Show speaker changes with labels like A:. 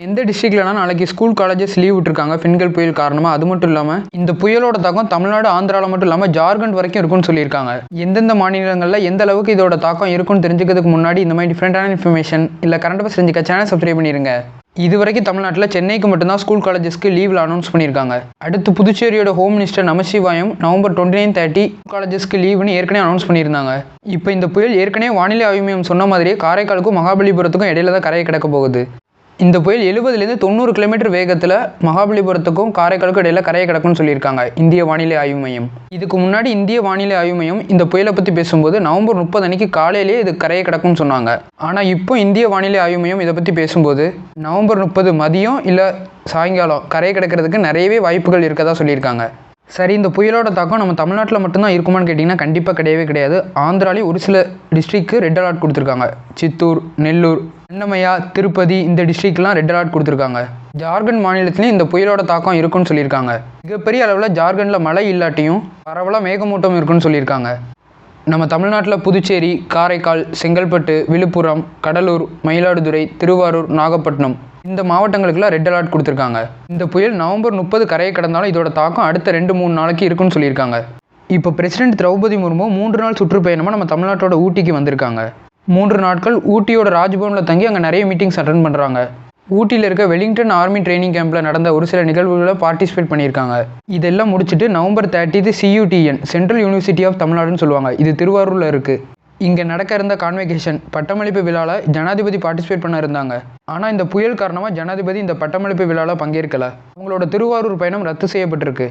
A: எந்த டிஸ்ட்ரிக்ட்லனா நாளைக்கு school colleges leave விட்டுருக்காங்க பெண்கள் புயல் காரணமாக. அது மட்டும் இல்லாமல் இந்த புயலோட தாக்கம் தமிழ்நாடு ஆந்திராவில் மட்டும் இல்லாமல் ஜார்க்கண்ட் வரைக்கும் இருக்குன்னு சொல்லியிருக்காங்க. எந்தெந்த மாநிலங்களில் எந்த அளவுக்கு இதோட தாக்கம் இருக்குன்னு தெரிஞ்சுக்கிறதுக்கு முன்னாடி இந்த மாதிரி டிஃப்ரெண்டான இன்ஃபர்மேஷன் இல்லை கரண்ட் அஃபேர்ஸ் தெரிஞ்சுக்க சேனல் சப்ஸ்கிரைப் பண்ணிடுங்க. இது வரைக்கும் தமிழ்நாட்டில் சென்னைக்கு மட்டும்தான் ஸ்கூல் காலேஜஸ்க்கு லீவில் அனௌன்ஸ் பண்ணியிருக்காங்க. அடுத்து புதுச்சேரியோட ஹோம் மினிஸ்டர் நமசிவாயம் நவம்பர் 29, 30 காலேஜஸ்க்கு லீவுன்னு ஏற்கனவே அனௌன்ஸ் பண்ணியிருந்தாங்க. இப்போ இந்த புயல் ஏற்கனவே வானிலை ஆய்வு மையம் சொன்ன மாதிரியே காரைக்காலுக்கும் மகாபலிபுரத்துக்கும் இடையில தான் கரையை கிடக்க போகுது. இந்த புயல் 70லேருந்து 90 கிலோமீட்டர் வேகத்தில் மகாபலிபுரத்துக்கும் காரைக்காலுக்கும் இடையில கரையை கிடக்கும்னு சொல்லியிருக்காங்க இந்திய வானிலை ஆய்வு மையம். இதுக்கு முன்னாடி இந்திய வானிலை ஆய்வு மையம் இந்த புயலை பற்றி பேசும்போது நவம்பர் 30 அன்னைக்கு காலையிலேயே இது கரையை கிடக்கும்னு சொன்னாங்க. ஆனால் இப்போ இந்திய வானிலை ஆய்வு மையம் இதை பற்றி பேசும்போது நவம்பர் 30 மதியம் இல்லை சாயங்காலம் கரையை கிடக்கிறதுக்கு நிறையவே வாய்ப்புகள் இருக்கதா சொல்லியிருக்காங்க. சரி, இந்த புயலோட தாக்கம் நம்ம தமிழ்நாட்டில் மட்டும்தான் இருக்குமான்னு கேட்டிங்கன்னா கண்டிப்பாக கிடையவே கிடையாது. ஆந்திராலையும் ஒரு சில டிஸ்ட்ரிக்ட்க்கு ரெட் அலர்ட் கொடுத்துருக்காங்க. சித்தூர், நெல்லூர், அன்னமயா, திருப்பதி இந்த டிஸ்ட்ரிக்ட்லாம் ரெட் அலர்ட் கொடுத்துருக்காங்க. ஜார்க்கண்ட் மாநிலத்திலையும் இந்த புயலோட தாக்கம் இருக்குன்னு சொல்லியிருக்காங்க. மிகப்பெரிய அளவில் ஜார்க்கண்டில் மழை இல்லாட்டியும் பரவலாக மேகமூட்டம் இருக்குன்னு சொல்லியிருக்காங்க. நம்ம தமிழ்நாட்டில் புதுச்சேரி, காரைக்கால், செங்கல்பட்டு, விழுப்புரம், கடலூர், மயிலாடுதுறை, திருவாரூர், நாகப்பட்டினம் இந்த மாவட்டங்களுக்குலாம் ரெட் அலர்ட் கொடுத்துருக்காங்க. இந்த புயல் நவம்பர் 30 கரையை கடந்தாலும் இதோட தாக்கம் அடுத்த 2-3 நாளைக்கு இருக்குன்னு சொல்லியிருக்காங்க. இப்போ பிரசிடென்ட் திரௌபதி முர்மு 3 நாள் சுற்றுப்பயணமாக நம்ம தமிழ்நாட்டோட ஊட்டிக்கு வந்திருக்காங்க. 3 நாட்கள் ஊட்டியோட ராஜ்பவனில் தங்கி அங்கே நிறைய மீட்டிங்ஸ் அட்டென்ட் பண்ணுறாங்க. ஊட்டியில் இருக்க வெலிங்டன் ஆர்மி ட்ரைனிங் கேம்பில் நடந்த ஒரு சில நிகழ்வுகளை பார்ட்டிசிபேட் பண்ணியிருக்காங்க. இதெல்லாம் முடிச்சுட்டு November 30 CUTN central university of தமிழ்நாடுன்னு சொல்லுவாங்க. இது திருவாரூரில் இருக்குது. இங்கே நடக்க இருந்த கான்வெகேஷன் பட்டமளிப்பு விழாவில் ஜனாதிபதி பார்ட்டிசிபேட் பண்ண இருந்தாங்க. ஆனால் இந்த புயல் காரணமாக ஜனாதிபதி இந்த பட்டமளிப்பு விழாவில் பங்கேற்கலை. அவங்களோட திருவாரூர் பயணம் ரத்து செய்யப்பட்டிருக்கு.